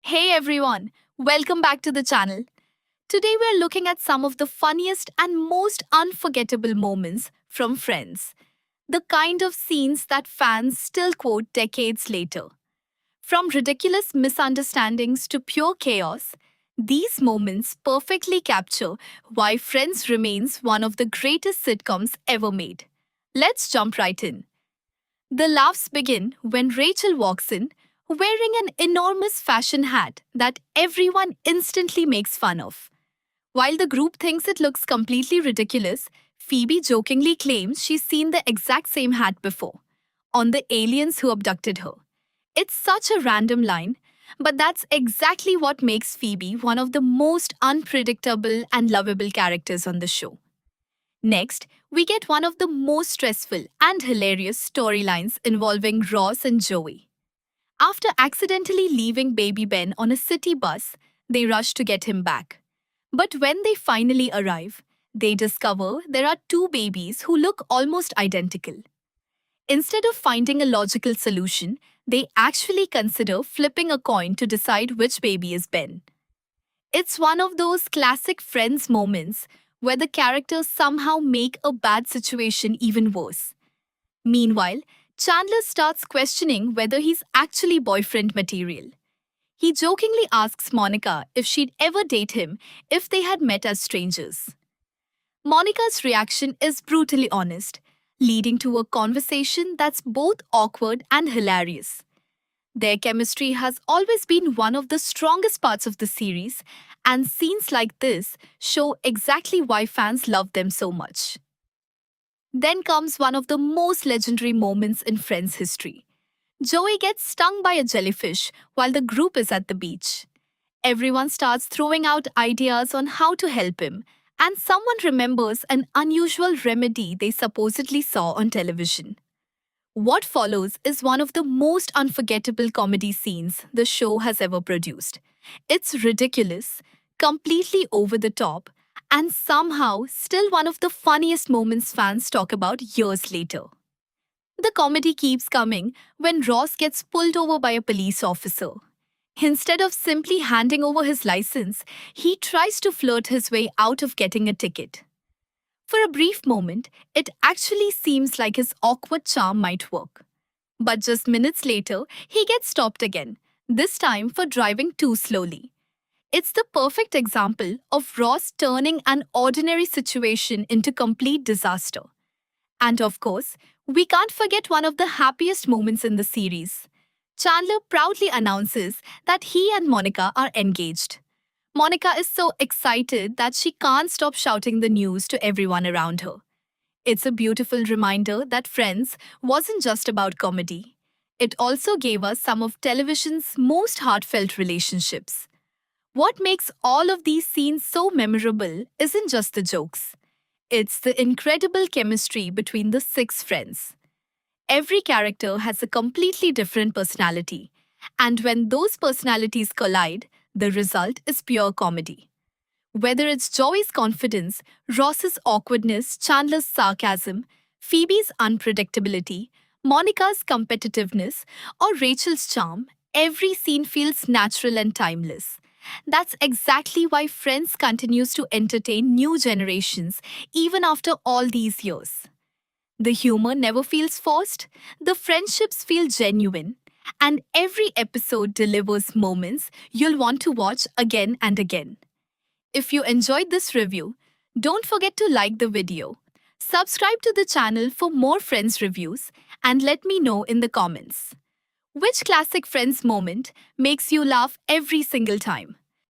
Hey everyone, welcome back to the channel. Today we're looking at some of the funniest and most unforgettable moments from Friends. The kind of scenes that fans still quote decades later. From ridiculous misunderstandings to pure chaos, these moments perfectly capture why Friends remains one of the greatest sitcoms ever made. Let's jump right in. The laughs begin when Rachel walks in wearing an enormous fashion hat that everyone instantly makes fun of. While the group thinks it looks completely ridiculous, Phoebe jokingly claims she's seen the exact same hat before on the aliens who abducted her. It's such a random line, but that's exactly what makes Phoebe one of the most unpredictable and lovable characters on the show. Next, we get one of the most stressful and hilarious storylines involving Ross and Joey. After accidentally leaving baby Ben on a city bus, they rush to get him back. But when they finally arrive, they discover there are two babies who look almost identical. Instead of finding a logical solution, they actually consider flipping a coin to decide which baby is Ben. It's one of those classic Friends moments where the characters somehow make a bad situation even worse. Meanwhile, Chandler starts questioning whether he's actually boyfriend material. He jokingly asks Monica if she'd ever date him if they had met as strangers. Monica's reaction is brutally honest, leading to a conversation that's both awkward and hilarious. Their chemistry has always been one of the strongest parts of the series, and scenes like this show exactly why fans love them so much. Then comes one of the most legendary moments in Friends history. Joey gets stung by a jellyfish while the group is at the beach. Everyone starts throwing out ideas on how to help him, and someone remembers an unusual remedy they supposedly saw on television. What follows is one of the most unforgettable comedy scenes the show has ever produced. It's ridiculous, completely over the top, and somehow still one of the funniest moments fans talk about years later. The comedy keeps coming when Ross gets pulled over by a police officer. Instead of simply handing over his license, he tries to flirt his way out of getting a ticket. For a brief moment, it actually seems like his awkward charm might work. But just minutes later, he gets stopped again, this time for driving too slowly. It's the perfect example of Ross turning an ordinary situation into complete disaster. And of course, we can't forget one of the happiest moments in the series. Chandler proudly announces that he and Monica are engaged. Monica is so excited that she can't stop shouting the news to everyone around her. It's a beautiful reminder that Friends wasn't just about comedy. It also gave us some of television's most heartfelt relationships. What makes all of these scenes so memorable isn't just the jokes. It's the incredible chemistry between the six friends. Every character has a completely different personality, and when those personalities collide, the result is pure comedy. Whether it's Joey's confidence, Ross's awkwardness, Chandler's sarcasm, Phoebe's unpredictability, Monica's competitiveness, or Rachel's charm, every scene feels natural and timeless. That's exactly why Friends continues to entertain new generations even after all these years. The humor never feels forced, the friendships feel genuine, and every episode delivers moments you'll want to watch again and again. If you enjoyed this review, don't forget to like the video, subscribe to the channel for more Friends reviews, and let me know in the comments. Which classic Friends moment makes you laugh every single time?